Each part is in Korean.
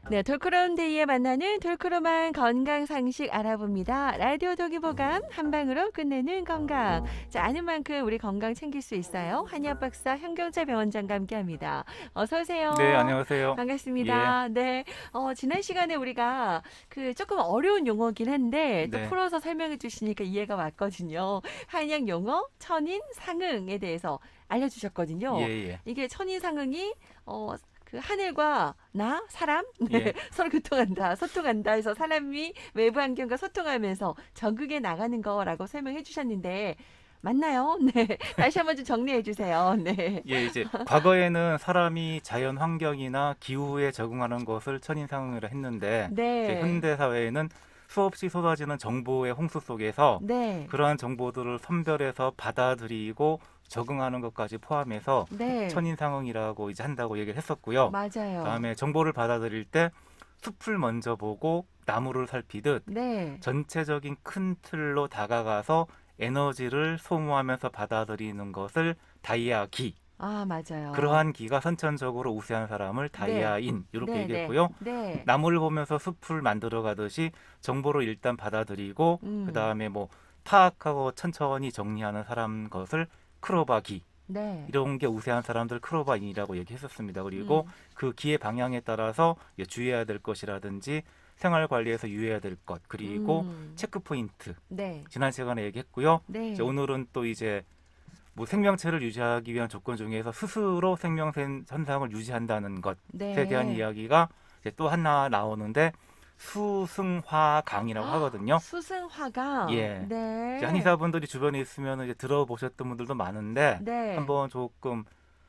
네, 돌크롬 데이에 만나는 돌크롬한 건강 상식 알아봅니다. 라디오 동의보감 한 방으로 끝내는 건강. 자, 아는 만큼 우리 건강 챙길 수 있어요. 한의학 박사 현경자 병원장과 함께합니다. 어서 네, 오세요. 안녕하세요. 예, 반갑습니다. 네, 지난 시간에 우리가 그 조금 어려운 용어긴 한데 또 네, 풀어서 설명해 주시니까 이해가 왔거든요. 한의학 용어 천인 상응에 대해서 예, 알려주셨거든요. 예, 이게 천인 상응이 그 하늘과 나 사람 네, 예, 서로 교통한다 소통한다 해서 사람이 외부 환경과 소통하면서 적응해 나가는 거라고 설명해 주셨는데 맞나요? 네, 다시 한번 좀 정리해 주세요. 네, 예, 이제 과거에는 사람이 자연 환경이나 기후에 적응하는 것을 천인상응이라 했는데, 이제 네, 현대 사회에는 수없이 쏟아지는 정보의 홍수 속에서 네, 그러한 정보들을 선별해서 받아들이고 적응하는 것까지 포함해서 네, 천인상응이라고 이제 한다고 얘기를 했었고요. 맞아요. 다음에 정보를 받아들일 때 숲을 먼저 보고 나무를 살피듯 네, 전체적인 큰 틀로 다가가서 에너지를 소모하면서 받아들이는 것을 다이아기. 아 맞아요. 그러한 기가 선천적으로 우세한 사람을 네, 다이아인 이렇게 네, 네, 얘기했고요. 네, 나무를 보면서 숲을 만들어 가듯이 정보를 일단 받아들이고 그 음, 다음에 뭐 파악하고 천천히 정리하는 사람 것을 크로바기. 네, 이런 게 우세한 사람들 크로바인이라고 얘기했었습니다. 그리고 음, 그 기의 방향에 따라서 주의해야 될 것이라든지 생활 관리에서 유의해야 될 것, 그리고 음, 체크 포인트. 네, 지난 시간에 얘기했고요. 이제 네, 오늘은 또 이제 뭐 생명체를 유지하기 위한 조건 중에서 스스로 생명 현상을 유지한다는 것에 대한 네. 이야기가 이제 또 하나 나오는데 수승화강이라고 하거든요. 수승화강. 예. 이제 네. 한의사분들이 주변에 있으면 이제 들어보셨던 분들도 많은데 네. 한번 조금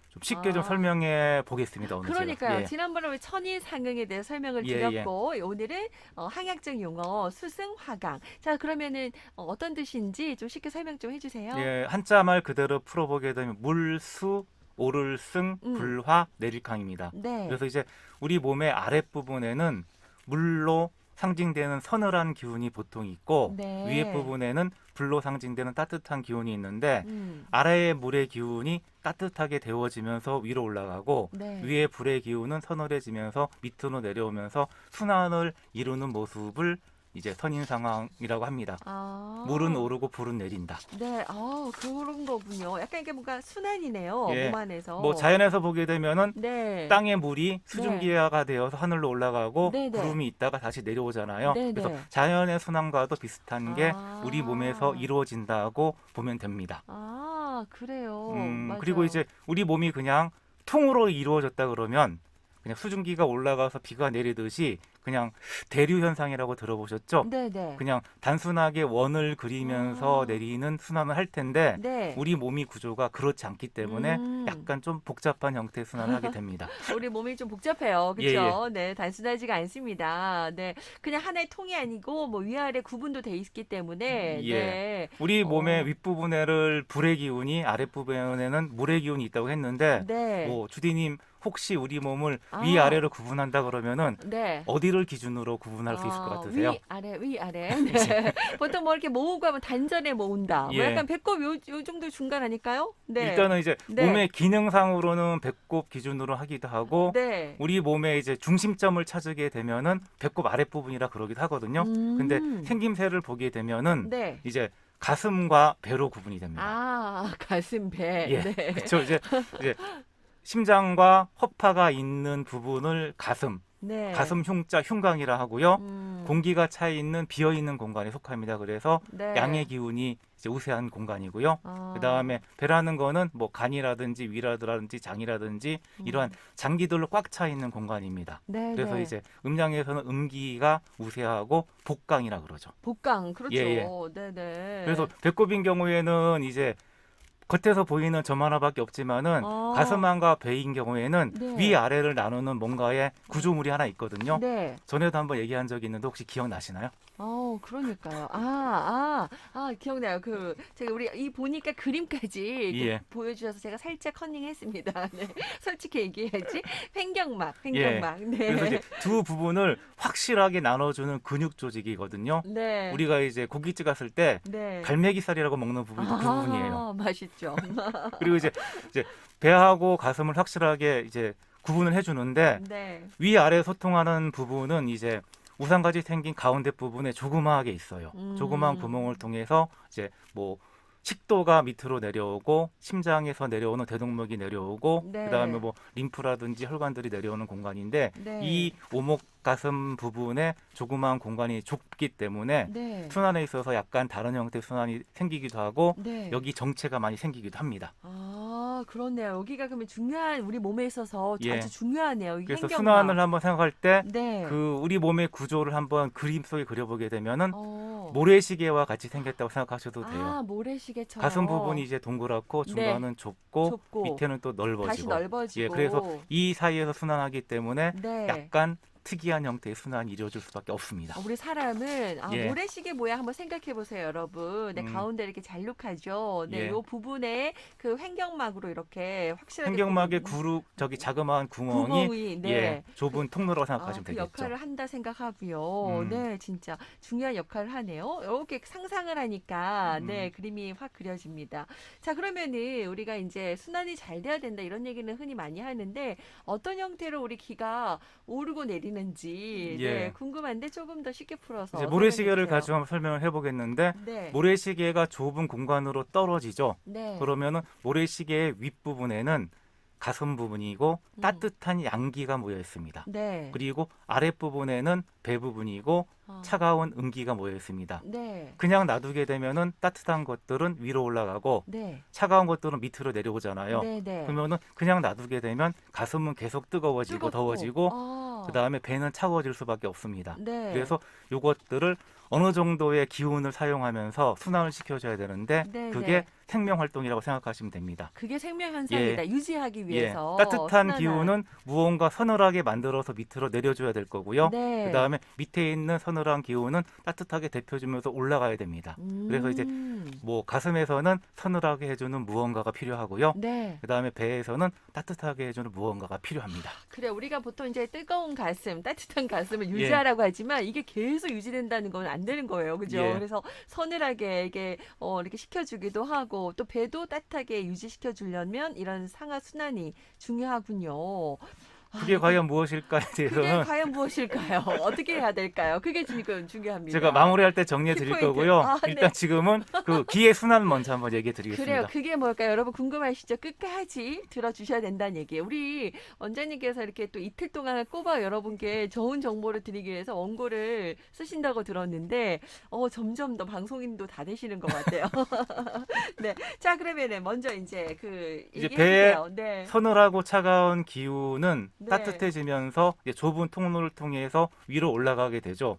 좀 쉽게 좀 아, 설명해 보겠습니다. 오늘 제가. 그러니까요. 예. 지난번에 우리 천인상응에 대해 설명을 예, 예. 드렸고, 오늘은 한약적 용어 수승화강. 자, 그러면은 어떤 뜻인지 좀 쉽게 설명 좀 해주세요. 예, 한자 말 그대로 풀어보게 되면 물수 오를 승 음, 불화 내릴 강입니다. 네, 그래서 이제 우리 몸의 아랫부분에는 물로 상징되는 서늘한 기운이 보통 있고 위에 네, 부분에는 불로 상징되는 따뜻한 기운이 있는데 음, 아래의 물의 기운이 따뜻하게 데워지면서 위로 올라가고 네. 위의 불의 기운은 서늘해지면서 밑으로 내려오면서 순환을 이루는 모습을 이제 선인상황이라고 합니다. 물은 아, 오르고 불은 내린다. 네, 그런 거군요. 약간 이게 뭔가 순환이네요. 몸 예. 뭐 안에서. 자연에서 보게 되면은 네, 땅의 물이 네, 수증기화가 되어서 하늘로 올라가고 네, 네, 구름이 있다가 다시 내려오잖아요. 네, 그래서 네. 자연의 순환과도 비슷한 게 우리 몸에서 아, 이루어진다고 보면 됩니다. 그래요. 그리고 맞아요. 이제 우리 몸이 그냥 통으로 이루어졌다 그러면 그냥 수증기가 올라가서 비가 내리듯이 그냥 대류 현상이라고 들어보셨죠? 네네. 그냥 단순하게 원을 그리면서 아, 내리는 순환을 할 텐데 네. 우리 몸이 구조가 그렇지 않기 때문에 음, 약간 좀 복잡한 형태의 순환을 하게 됩니다. 우리 몸이 좀 복잡해요. 예, 예. 그쵸? 네, 단순하지가 않습니다. 네. 그냥 하나의 통이 아니고, 뭐, 위아래 구분도 돼 있기 때문에, 예. 네. 우리 몸의 어, 윗부분에는 불의 기운이, 아랫부분에는 물의 기운이 있다고 했는데, 네. 뭐, 주디님, 혹시 우리 몸을 아, 위아래로 구분한다 그러면은, 네. 어디를 기준으로 구분할 수 있을 것 같으세요? 위아래, 위아래. 네. 보통 뭐 이렇게 모으고 하면 단전에 모은다. 뭐 예. 약간 배꼽 요 정도 중간 아닐까요? 네. 일단은 이제 네. 몸의 기능상으로는 배꼽 기준으로 하기도 하고, 네. 우리 몸의 이제 중심점을 찾게 되면은 배꼽 아랫부분이라 그러기도 하거든요. 근데 음, 생김새를 보게 되면은, 네. 이제 가슴과 배로 구분이 됩니다. 가슴, 배. 예. 네. 그쵸. 이제 심장과 허파가 있는 부분을 가슴, 네. 가슴 흉자 흉곽이라 하고요. 음, 공기가 차 있는 비어 있는 공간에 속합니다. 그래서 양의 네. 기운이 이제 우세한 공간이고요. 그 아, 다음에 배라는 거는 뭐 간이라든지 위라든지 장이라든지 이러한 음, 장기들로 꽉 차 있는 공간입니다. 그래서 네네. 이제 음양에서는 음기가 우세하고 복강이라 그러죠. 복강, 예, 예. 그렇죠. 그래서 네네. 배꼽인 경우에는 이제 겉에서 보이는 점 하나밖에 없지만은 어, 가슴안과 배인 경우에는 네. 위아래를 나누는 뭔가의 어, 구조물이 하나 있거든요. 네. 전에도 한번 얘기한 적이 있는데 혹시 기억나시나요? 그러니까요. 기억나요. 제가 우리 이 보니까 그림까지 이렇게 예, 보여주셔서 제가 살짝 컨닝했습니다. 네. 솔직히 얘기해야지. 횡격막, 예. 횡격막. 그래서 네. 이제 두 부분을 확실하게 나눠주는 근육 조직이거든요. 네. 우리가 이제 고깃집 갔을 때 네. 갈매기살이라고 먹는 부분이 그 부분이에요. 맛있죠. 그리고 이제 배하고 가슴을 확실하게 이제 구분을 해주는데 네. 위아래 소통하는 부분은 이제 우산같이 생긴 가운데 부분에 조그마하게 있어요. 조그마한 구멍을 통해서 이제 뭐 식도가 밑으로 내려오고 심장에서 내려오는 대동맥이 내려오고 네. 그다음에 뭐 림프라든지 혈관들이 내려오는 공간인데 네. 이 오목 가슴 부분에 조그마한 공간이 좁기 때문에 네. 순환에 있어서 약간 다른 형태의 순환이 생기기도 하고 네. 여기 정체가 많이 생기기도 합니다. 아, 그렇네요. 여기가 그러면 중요한 우리 몸에 있어서 예. 아주 중요하네요. 이 그래서 횡격막. 순환을 한번 생각할 때 네. 그 우리 몸의 구조를 한번 그림 속에 그려보게 되면은 어. 모래시계와 같이 생겼다고 생각하셔도 돼요. 아, 모래시계처럼. 가슴 부분이 이제 동그랗고 중간은 좁고, 좁고 밑에는 또 넓어지고. 다시 넓어지고. 예, 그래서 이 사이에서 순환하기 때문에 네. 약간 특이한 형태의 순환이 이루어질 수밖에 없습니다. 우리 사람은 예. 모래시계 모양 한번 생각해 보세요, 여러분. 네, 가운데 이렇게 잘록하죠. 네, 예. 요 부분에 그 횡격막으로 이렇게 확실하게 횡격막의 구분- 저기 자그마한 구멍이 구멍이 네. 예, 좁은 통로라고 생각하시면 그 되겠죠. 역할을 한다 생각하고요. 음. 네, 진짜 중요한 역할을 하네요. 이렇게 상상을 하니까 네, 음. 그림이 확 그려집니다. 자, 그러면은 우리가 이제 순환이 잘 돼야 된다 이런 얘기는 흔히 많이 하는데 어떤 형태로 우리 기가 오르고 내리는지 예. 네, 궁금한데 조금 더 쉽게 풀어서 이제 모래시계를 설명해 주세요. 가지고 한번 설명을 해보겠는데 네. 모래시계가 좁은 공간으로 떨어지죠. 네. 그러면은 모래시계의 윗부분에는 가슴 부분이고 따뜻한 양기가 모여 있습니다. 네. 그리고 아랫부분에는 배 부분이고 어. 차가운 음기가 모여 있습니다. 네. 그냥 놔두게 되면은 따뜻한 것들은 위로 올라가고 네. 차가운 것들은 밑으로 내려오잖아요. 네, 네. 그러면은 그냥 놔두게 되면 가슴은 계속 뜨거워지고 뜨겁고. 더워지고 아. 그다음에 배는 차가워질 수밖에 없습니다. 네. 그래서 요것들을 어느 정도의 기운을 사용하면서 순환을 시켜줘야 되는데 네, 그게 네. 생명 활동이라고 생각하시면 됩니다. 그게 생명 현상이다. 유지하기 위해서 따뜻한 순환을. 기운은 무언가 서늘하게 만들어서 밑으로 내려줘야 될 거고요. 네. 그다음에 밑에 있는 서늘한 기운은 따뜻하게 데펴주면서 올라가야 됩니다. 그래서 이제 뭐 가슴에서는 서늘하게 해주는 무언가가 필요하고요. 네. 그다음에 배에서는 따뜻하게 해주는 무언가가 필요합니다. 그래, 우리가 보통 이제 뜨거운 가슴, 따뜻한 가슴을 예. 유지하라고 하지만 이게 계속 유지된다는 건 안 되는 거예요. 그죠? 예. 그래서 서늘하게 이게 이렇게 식혀주기도 하고 또 배도 따뜻하게 유지시켜 주려면 이런 상하 순환이 중요하군요. 그게 과연 무엇일까에 그게 대해서는 과연 무엇일까요? 어떻게 해야 될까요? 그게 지금 중요합니다. 제가 마무리할 때 정리해 드릴 키포인트. 거고요. 아, 네. 일단 지금은 그 기의 순환 먼저 한번 얘기해 드리겠습니다. 그래요. 그게 뭘까요? 여러분 궁금하시죠? 끝까지 들어주셔야 된다는 얘기예요. 우리 원장님께서 이렇게 또 이틀 동안 꼽아 여러분께 좋은 정보를 드리기 위해서 원고를 쓰신다고 들었는데 점점 더 방송인도 다 되시는 것 같아요. 네. 자, 그러면은 먼저 이제 이제 얘기해주세요. 네. 서늘하고 차가운 기운은 네. 따뜻해지면서 이제 좁은 통로를 통해서 위로 올라가게 되죠.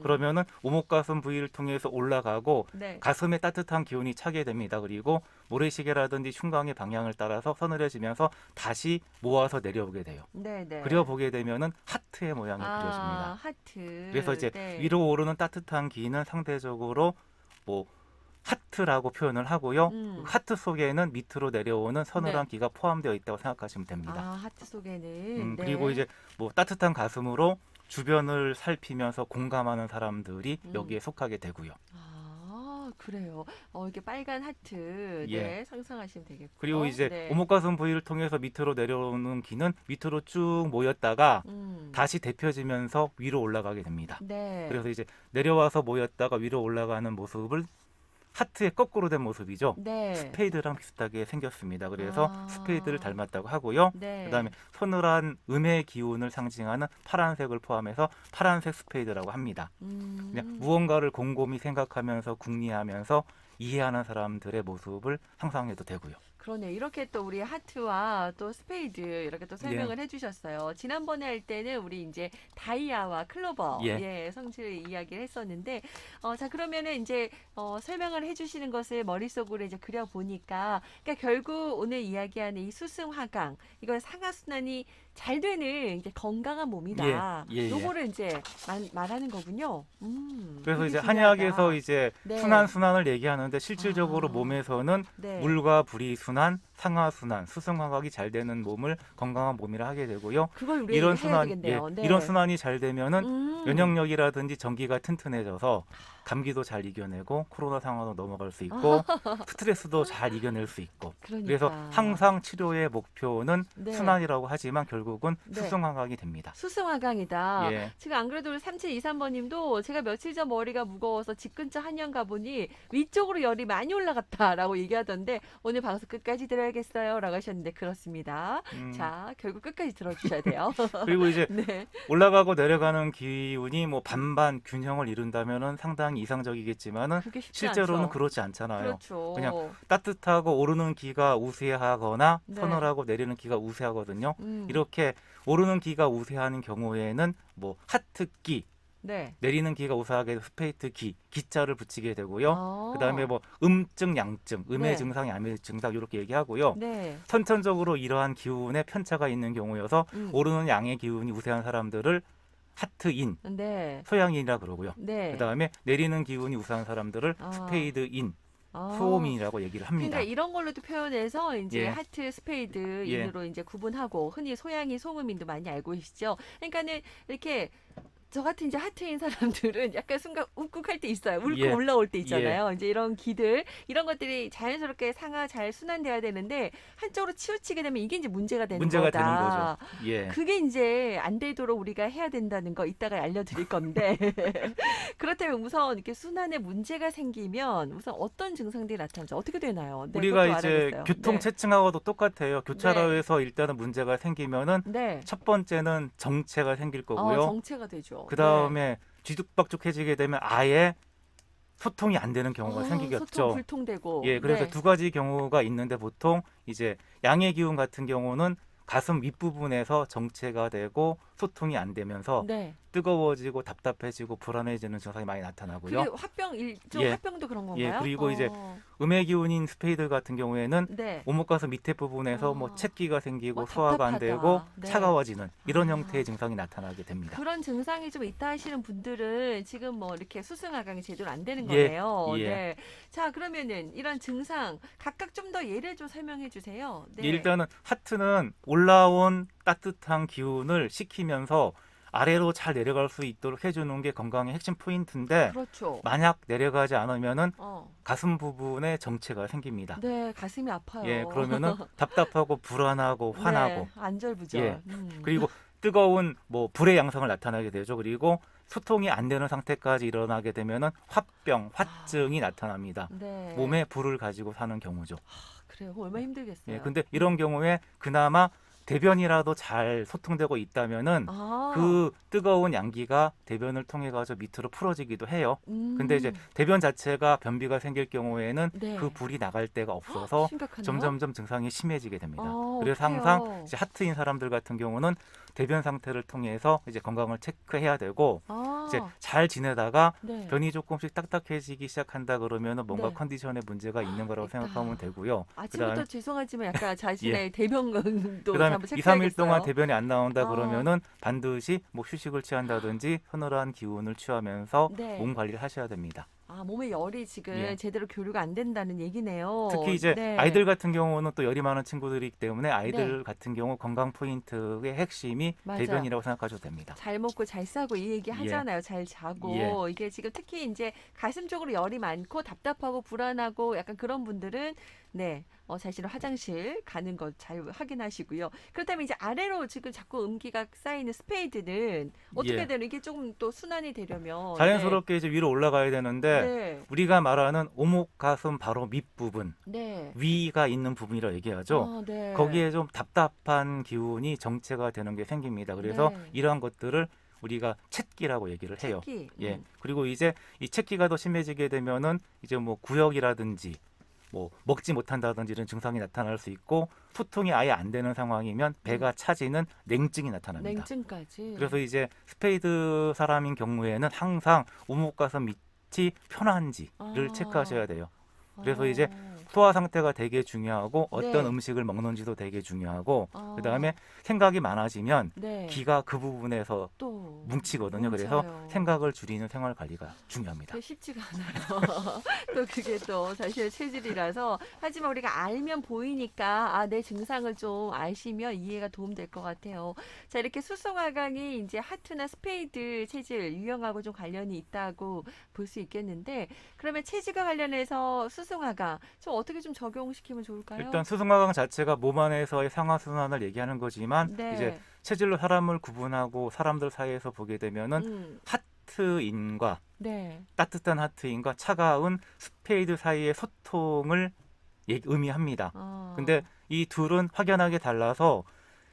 그러면은 오목가슴 부위를 통해서 올라가고 네. 가슴에 따뜻한 기운이 차게 됩니다. 그리고 모래시계라든지 흉곽의 방향을 따라서 서늘해지면서 다시 모아서 내려오게 돼요. 네, 네. 그려보게 되면은 하트의 모양이 그려집니다. 하트. 그래서 이제 네. 위로 오르는 따뜻한 기는 상대적으로 뭐 하트라고 표현을 하고요. 하트 속에는 밑으로 내려오는 서늘한 기가 포함되어 있다고 생각하시면 됩니다. 하트 속에는. 네. 그리고 이제 뭐 따뜻한 가슴으로 주변을 살피면서 공감하는 사람들이 여기에 속하게 되고요. 그래요. 이게 빨간 하트. 예. 네, 상상하시면 되겠고. 그리고 이제 네. 오목가슴 부위를 통해서 밑으로 내려오는 기는 밑으로 쭉 모였다가 다시 데펴지면서 위로 올라가게 됩니다. 네. 그래서 이제 내려와서 모였다가 위로 올라가는 모습을 하트의 거꾸로 된 모습이죠. 네. 스페이드랑 비슷하게 생겼습니다. 그래서 아. 스페이드를 닮았다고 하고요. 네. 그다음에 서늘한 음의 기운을 상징하는 파란색을 포함해서 파란색 스페이드라고 합니다. 그냥 무언가를 곰곰이 생각하면서 궁리하면서 이해하는 사람들의 모습을 상상해도 되고요. 그러네. 이렇게 또 우리 하트와 또 스페이드 이렇게 또 설명을 해주셨어요. 지난번에 할 때는 우리 이제 다이아와 클로버 성질 이야기를 했었는데, 자 그러면은 이제 설명을 해주시는 것을 머릿속으로 이제 그려 보니까, 그러니까 결국 오늘 이야기하는 이 수승화강 이건 상하순환이 잘 되는 이제 건강한 몸이다. 요거를 이제 말하는 거군요. 그래서 이제 중요하다. 한의학에서 이제 네. 순환을 얘기하는데 실질적으로 몸에서는 네. 물과 불이 순환, 상하순환, 수승화각이 잘 되는 몸을 건강한 몸이라 하게 되고요. 그걸 우리 이런 해야 순환, 되겠네요. 네. 이런 순환이 잘 되면은 음. 면역력이라든지 전기가 튼튼해져서 감기도 잘 이겨내고 코로나 상황도 넘어갈 수 있고 스트레스도 잘 이겨낼 수 있고 그러니까. 그래서 항상 치료의 목표는 네. 순환이라고 하지만 결국은 네. 수승화각이 됩니다. 수승화강이다. 예. 지금 안 그래도 우리 3723번님도 제가 며칠 전 머리가 무거워서 집 근처 한의원 가보니 위쪽으로 열이 많이 올라갔다라고 얘기하던데 오늘 방송 끝까지 들어야겠어요 라고 하셨는데 그렇습니다. 자, 결국 끝까지 들어주셔야 돼요. 그리고 이제 네. 올라가고 내려가는 기운이 뭐 반반 균형을 이룬다면은 상당히 이상적이겠지만은 그게 쉽지 실제로는 않죠. 그렇지 않잖아요. 그렇죠. 그냥 따뜻하고 오르는 기가 우세하거나 네. 서늘하고 내리는 기가 우세하거든요. 음. 이렇게 오르는 기가 우세하는 경우에는 뭐 하트기, 네. 내리는 기가 우세하게 스페이트 기, 기자를 붙이게 되고요. 아. 그다음에 뭐 음증, 양증, 음의 네. 증상, 양의 증상 이렇게 얘기하고요. 네. 선천적으로 이러한 기운에 편차가 있는 경우여서 오르는 양의 기운이 우세한 사람들을 하트인, 네. 소양인이라 그러고요. 네. 그다음에 내리는 기운이 우세한 사람들을 아. 스페이드인, 아. 소음인이라고 얘기를 합니다. 그러니까 이런 걸로도 표현해서 이제 예. 하트 스페이드 예. 인으로 이제 구분하고 흔히 소양이 소음인도 많이 알고 계시죠. 그러니까는 이렇게 저 같은 이제 하트인 사람들은 약간 순간 욱욱할 때 있어요. 울고 예. 올라올 때 있잖아요. 이제 이런 기들 이런 것들이 자연스럽게 상하 잘 순환돼야 되는데 한쪽으로 치우치게 되면 이게 이제 문제가 되는 문제가 거다. 되는 거죠. 예. 그게 이제 안 되도록 우리가 해야 된다는 거 이따가 알려드릴 건데 그렇다면 우선 이렇게 순환에 문제가 생기면 우선 어떤 증상들이 나타나죠? 어떻게 되나요? 네, 우리가 그것도 이제 알아야겠어요. 교통체증하고도 똑같아요. 교차로에서 일단은 문제가 생기면은 네. 첫 번째는 정체가 생길 아, 거고요. 정체가 되죠. 그 다음에 뒤죽박죽해지게 되면 아예 소통이 안 되는 네. 경우가 소통 생기겠죠. 불통되고. 예, 그래서 네. 두 가지 경우가 있는데 보통 이제 양의 기운 같은 경우는 가슴 윗부분에서 정체가 되고 소통이 안 되면서 네. 뜨거워지고 답답해지고 불안해지는 증상이 많이 나타나고요. 그게 화병 일종 예. 화병도 그런 예, 건가요? 그리고 이제 음의 기운인 스페이드 같은 경우에는 네. 오목가슴 밑에 부분에서 아. 뭐 채기가 생기고 뭐 소화가 안 답답하다. 되고 네. 차가워지는 이런 아. 형태의 증상이 나타나게 됩니다. 그런 증상이 좀 있다 하시는 분들은 지금 뭐 이렇게 수승하강이 제대로 안 되는 예, 거네요. 예. 네. 자, 그러면은 이런 증상 각각 좀 더 예를 좀 설명해 주세요. 네. 일단은 하트는 올라온 따뜻한 기운을 식히면서 아래로 잘 내려갈 수 있도록 해주는 게 건강의 핵심 포인트인데 그렇죠. 만약 내려가지 않으면은 어. 가슴 부분에 정체가 생깁니다. 네, 가슴이 아파요. 예, 그러면은 답답하고 불안하고 화나고 네, 안절부절. 예. 그리고 뜨거운 뭐 불의 양상을 나타나게 되죠. 그리고 소통이 안 되는 상태까지 일어나게 되면은 화병, 화증이 나타납니다. 네. 몸에 불을 가지고 사는 경우죠. 그래요. 그거 얼마나 힘들겠어요. 예, 근데 이런 경우에 그나마 대변이라도 잘 소통되고 있다면은 아. 그 뜨거운 양기가 대변을 통해 가지고 밑으로 풀어지기도 해요. 근데 이제 대변 자체가 변비가 생길 경우에는 네. 그 불이 나갈 데가 없어서 심각하네요. 점점점 증상이 심해지게 됩니다. 아, 그래서 어떡해요. 항상 이제 하트인 사람들 같은 경우는 대변 상태를 통해서 이제 건강을 체크해야 되고 아. 이제 잘 지내다가 네. 변이 조금씩 딱딱해지기 시작한다 그러면은 뭔가 네. 컨디션에 문제가 있는 거라고 있다. 생각하면 되고요. 아침부터 죄송하지만 약간 자신의 대변도 그다음에 한번 2, 3일 동안 체크해야겠어요. 대변이 안 나온다 아. 그러면은 반드시 뭐 휴식을 취한다든지 서늘한 기운을 취하면서 네. 몸 관리를 하셔야 됩니다. 아, 몸의 열이 지금 예. 제대로 교류가 안 된다는 얘기네요. 특히 이제 네. 아이들 같은 경우는 또 열이 많은 친구들이기 때문에 아이들 네. 같은 경우 건강 포인트의 핵심이 맞아. 대변이라고 생각하셔도 됩니다. 잘 먹고 잘 싸고 이 얘기 하잖아요. 잘 자고 예. 이게 지금 특히 이제 가슴 쪽으로 열이 많고 답답하고 불안하고 약간 그런 분들은 네 자신의 화장실 가는 것 잘 확인하시고요. 그렇다면 이제 아래로 지금 자꾸 음기가 쌓이는 스페이드는 어떻게 예. 되는 이게 조금 또 순환이 되려면 자연스럽게 이제 위로 올라가야 되는데 네. 우리가 말하는 오목 가슴 바로 밑부분 네. 위가 있는 부분이라고 얘기하죠. 아, 네. 거기에 좀 답답한 기운이 정체가 되는 게 생깁니다. 그래서 네. 이러한 것들을 우리가 채기라고 얘기를 해요. 특히, 예. 그리고 이제 이 채기가 더 심해지게 되면은 이제 뭐 구역이라든지 뭐 먹지 못한다든지 이런 증상이 나타날 수 있고 소통이 아예 안 되는 상황이면 배가 차지는 냉증이 나타납니다. 냉증까지. 그래서 이제 스페이드 사람인 경우에는 항상 오목가슴 밑이 편한지를 아. 체크하셔야 돼요. 그래서 이제 소화 상태가 되게 중요하고 어떤 네. 음식을 먹는지도 되게 중요하고 아. 그다음에 생각이 많아지면 네. 기가 그 부분에서 또 뭉치거든요. 그래서 뭉쳐요. 생각을 줄이는 생활 관리가 중요합니다. 그게 쉽지가 않아요. 또 그게 또 자신의 체질이라서 하지만 우리가 알면 보이니까 내 증상을 좀 아시면 이해가 도움될 것 같아요. 자 이렇게 수송화강이 이제 하트나 스페이드 체질 유형하고 좀 관련이 있다고 볼 수 있겠는데 그러면 체질과 관련해서 수송화강 좀 어떻게 좀 적용시키면 좋을까요? 일단 수승화강 자체가 몸 안에서의 상하순환을 얘기하는 거지만 이제 네. 체질로 사람을 구분하고 사람들 사이에서 보게 되면은 음. 하트인과 네. 따뜻한 하트인과 차가운 스페이드 사이의 소통을 의미합니다. 어. 근데 이 둘은 확연하게 달라서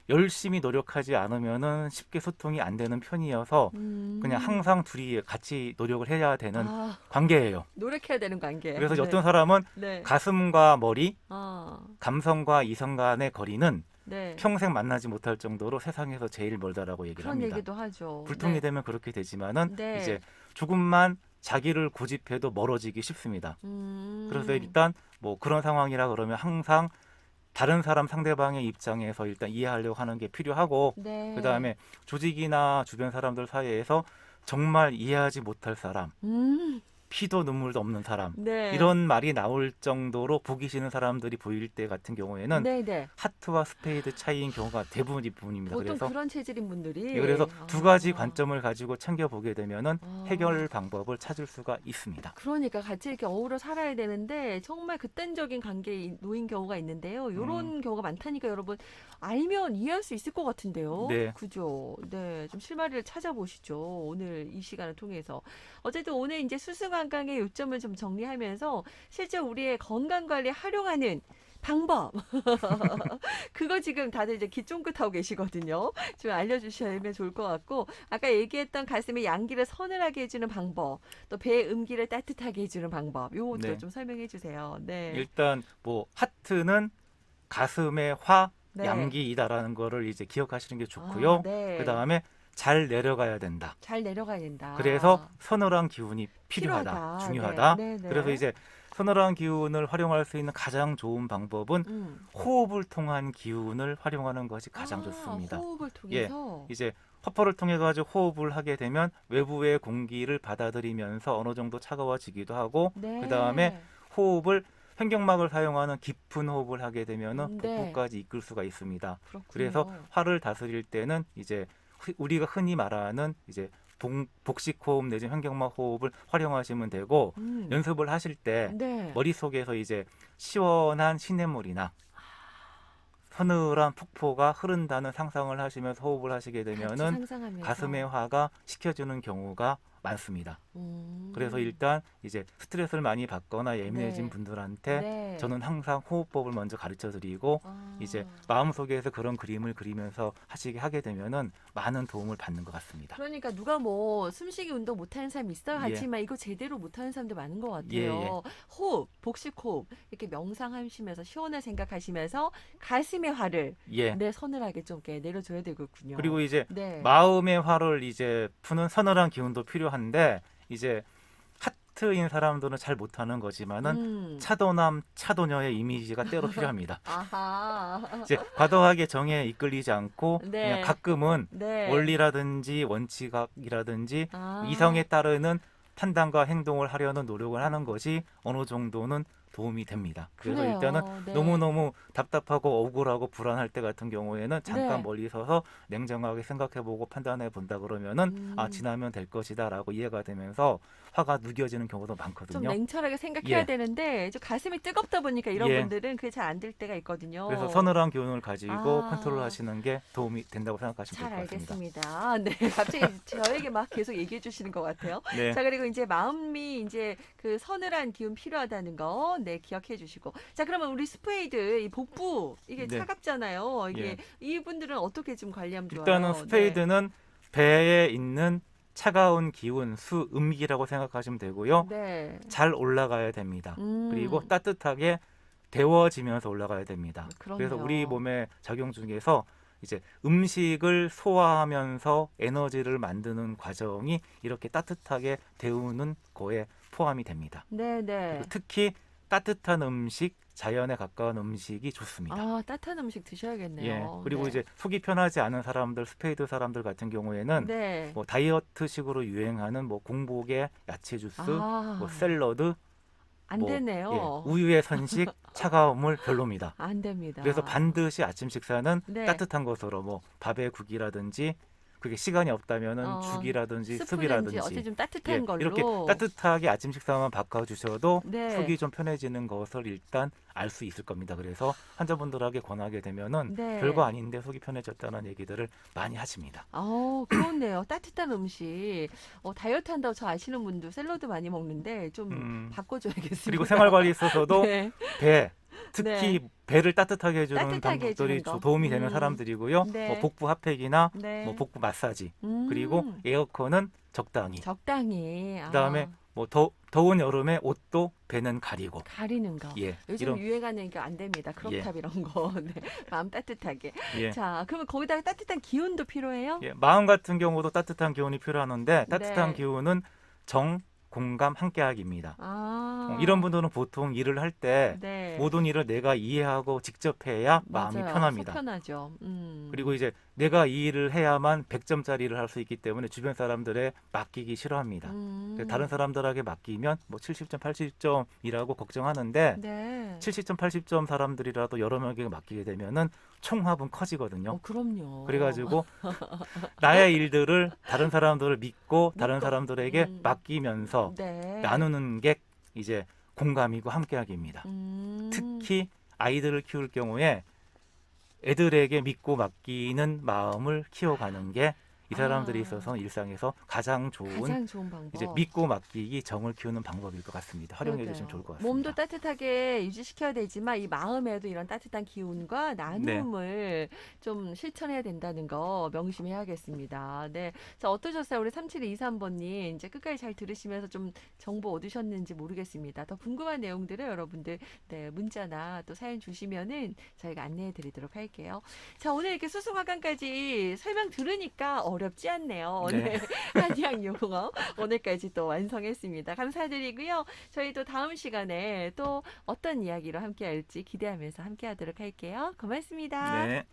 열심히 노력하지 않으면은 쉽게 소통이 안 되는 편이어서 그냥 항상 둘이 같이 노력을 해야 되는 아, 관계예요. 노력해야 되는 관계. 그래서 네. 어떤 사람은 네. 가슴과 머리, 어. 감성과 이성 간의 거리는 네. 평생 만나지 못할 정도로 세상에서 제일 멀다라고 얘기를 그런 합니다. 얘기도 하죠. 불통이 네. 되면 그렇게 되지만은 네. 이제 조금만 자기를 고집해도 멀어지기 쉽습니다. 그래서 일단 뭐 그런 상황이라 그러면 항상 다른 사람 상대방의 입장에서 일단 이해하려고 하는 게 필요하고 네. 그다음에 조직이나 주변 사람들 사이에서 정말 이해하지 못할 사람, 피도 눈물도 없는 사람 네. 이런 말이 나올 정도로 보기 싫은 사람들이 보일 때 같은 경우에는 네네. 하트와 스페이드 차이인 경우가 대부분입니다. 보통 그래서 그런 체질인 분들이. 그래서 두 가지 관점을 가지고 챙겨 보게 되면은 아. 해결 방법을 찾을 수가 있습니다. 그러니까 같이 이렇게 어우러 살아야 되는데 정말 극단적인 관계에 놓인 경우가 있는데요. 이런 경우가 많다니까 여러분 알면 이해할 수 있을 것 같은데요. 네. 그죠? 네, 좀 실마리를 찾아보시죠. 오늘 이 시간을 통해서. 어쨌든 오늘 이제 수승관광의 요점을 좀 정리하면서 실제 우리의 건강 관리에 활용하는 방법. 그거 지금 다들 이제 귀 쫑긋하고 계시거든요. 좀 알려주시면 좋을 것 같고, 아까 얘기했던 가슴의 양기를 서늘하게 해주는 방법, 또 배의 음기를 따뜻하게 해주는 방법, 요것도 네. 좀 설명해 주세요. 네. 일단 뭐 하트는 가슴의 화, 네. 양기이다라는 거를 이제 기억하시는 게 좋고요. 네. 그다음에 잘 내려가야 된다. 잘 내려가야 된다. 그래서 서늘한 기운이 필요하다. 필요하다. 중요하다. 네. 네. 그래서 이제 서늘한 기운을 활용할 수 있는 가장 좋은 방법은 호흡을 통한 기운을 활용하는 것이 가장 좋습니다. 호흡을 통해서. 이제 화포를 통해 가지고 호흡을 하게 되면 외부의 공기를 받아들이면서 어느 정도 차가워지기도 하고 네. 그다음에 호흡을 횡격막을 사용하는 깊은 호흡을 하게 되면은 네. 복부까지 이끌 수가 있습니다. 그렇군요. 그래서 화를 다스릴 때는 이제 우리가 흔히 말하는 이제 복식 호흡 내지 횡격막 호흡을 활용하시면 되고 연습을 하실 때 네. 머릿속에서 이제 시원한 시냇물이나 서늘한 폭포가 흐른다는 상상을 하시면서 호흡을 하시게 같이 되면은 상상하면서. 가슴의 화가 식혀주는 경우가 많습니다. 그래서 일단 이제 스트레스를 많이 받거나 예민해진 네. 분들한테 네. 저는 항상 호흡법을 먼저 가르쳐 드리고 이제 마음속에서 그런 그림을 그리면서 하게 되면은 많은 도움을 받는 것 같습니다. 그러니까 누가 뭐 숨쉬기 운동 못하는 사람이 있어요. 예. 하지만 이거 제대로 못하는 사람들 많은 것 같아요. 예. 호흡, 복식 호흡 이렇게 명상하시면서 시원한 생각하시면서 가슴의 화를 예. 네, 서늘하게 좀 이렇게 내려줘야 되겠군요. 그리고 이제 네. 마음의 화를 이제 푸는 서늘한 기운도 필요한데 이제 하트인 사람들은 잘 못하는 거지만은 차도남, 차도녀의 이미지가 때로 필요합니다. 아하. 이제 과도하게 정에 이끌리지 않고 네. 그냥 가끔은 네. 원리라든지 원칙이라든지 아. 이성에 따르는 판단과 행동을 하려는 노력을 하는 것이 어느 정도는 도움이 됩니다. 그래서 그래요. 일단은 네. 너무너무 답답하고 억울하고 불안할 때 같은 경우에는 잠깐 네. 멀리 서서 냉정하게 생각해보고 판단해 본다 그러면은 지나면 될 것이다라고 이해가 되면서 화가 누겨지는 경우도 좀 많거든요. 냉철하게 생각해야 예. 되는데 좀 가슴이 뜨겁다 보니까 이런 예. 분들은 그게 잘 안 될 때가 있거든요. 그래서 서늘한 기운을 가지고 아. 컨트롤하시는 게 도움이 된다고 생각하시면 잘 될 것 같습니다. 알겠습니다. 네, 갑자기 저에게 막 계속 얘기해 주시는 것 같아요. 네. 자, 그리고 이제 마음이 이제 그 서늘한 기운 필요하다는 거, 네, 기억해 주시고. 자, 그러면 우리 스페이드, 이 복부, 이게 네. 차갑잖아요. 이게 예. 이분들은 어떻게 좀 관리하면 좋아요? 일단은 스페이드는 배에 있는 차가운 기운, 수음기라고 생각하시면 되고요. 네. 잘 올라가야 됩니다. 그리고 따뜻하게 데워지면서 올라가야 됩니다. 그래서 그럼요. 우리 몸의 작용 중에서 이제 음식을 소화하면서 에너지를 만드는 과정이 이렇게 따뜻하게 데우는 거에 포함이 됩니다. 네, 네. 그리고 특히 따뜻한 음식, 자연에 가까운 음식이 좋습니다. 아, 따뜻한 음식 드셔야겠네요. 예. 그리고 네. 이제 속이 편하지 않은 사람들, 스페이드 사람들 같은 경우에는 네. 뭐 다이어트식으로 유행하는 뭐 공복에 야채 주스, 뭐 아, 샐러드, 안 뭐 되네요. 우유의 선식, 차가운 물 별로입니다. 안 됩니다. 그래서 반드시 아침 식사는 네. 따뜻한 것으로 뭐 밥에 국이라든지 그게 시간이 없다면은 죽이라든지 스프든지 습이라든지 어째 좀 따뜻한 걸로. 이렇게 따뜻하게 아침 식사만 바꿔주셔도 네. 속이 좀 편해지는 것을 일단 알 수 있을 겁니다. 그래서 환자분들에게 권하게 되면은 네. 별거 아닌데 속이 편해졌다는 얘기들을 많이 하십니다. 그렇네요. 따뜻한 음식. 다이어트 한다고 저 아시는 분도 샐러드 많이 먹는데 좀 바꿔줘야겠습니다. 그리고 생활관리에 있어서도 네. 배, 특히 네. 배를 따뜻하게 해주는 따뜻하게 방법들이 해주는 거. 도움이 되는 사람들이고요. 네. 뭐 복부 핫팩이나 네. 뭐 복부 마사지 그리고 음, 에어컨은 적당히. 적당히. 그다음에 뭐 더운 여름에 옷도 배는 가리고. 가리는 거. 예. 요즘 이런 유행하는 게 안 됩니다. 크롭탑 이런 거. 네. 마음 따뜻하게. 예. 자, 그러면 거기다가 따뜻한 기운도 필요해요? 예. 마음 같은 경우도 따뜻한 기운이 필요하는데 따뜻한 네. 기운은 정, 공감, 함께하기입니다. 아, 이런 분들은 보통 일을 할 때 네. 모든 일을 내가 이해하고 직접 해야 마음이 맞아요. 편합니다. 속 편하죠. 그리고 이제 내가 이 일을 해야만 100점짜리를 할 수 있기 때문에 주변 사람들에 맡기기 싫어합니다. 다른 사람들에게 맡기면 뭐 70점, 80점이라고 걱정하는데 네. 70점, 80점 사람들이라도 여러 명에게 맡기게 되면은 총합은 커지거든요. 그럼요. 그래가지고 나의 일들을 다른 사람들을 믿고 다른 믿고. 사람들에게 맡기면서 네. 나누는 게 이제 공감이고 함께하기입니다. 음, 특히 아이들을 키울 경우에 애들에게 믿고 맡기는 마음을 키워가는 게 이 사람들이 아. 있어서 일상에서 가장 좋은 가장 좋은 방법. 이제 믿고 맡기기 정을 키우는 방법일 것 같습니다. 활용해 그러게요. 주시면 좋을 것 같습니다. 몸도 따뜻하게 유지시켜야 되지만 이 마음에도 이런 따뜻한 기운과 나눔을 좀 실천해야 된다는 거 명심해야겠습니다. 네. 자, 어떠셨어요? 우리 3723번님. 이제 끝까지 잘 들으시면서 좀 정보 얻으셨는지 모르겠습니다. 더 궁금한 내용들을 여러분들 네, 문자나 또 사연 주시면은 저희가 안내해 드리도록 할게요. 자, 오늘 이렇게 수승화강까지 설명 들으니까 어렵지 않네요. 오늘 네. 한의학 용어 오늘까지 또 완성했습니다. 감사드리고요. 저희 또 다음 시간에 또 어떤 이야기로 함께 할지 기대하면서 함께 하도록 할게요. 고맙습니다. 네.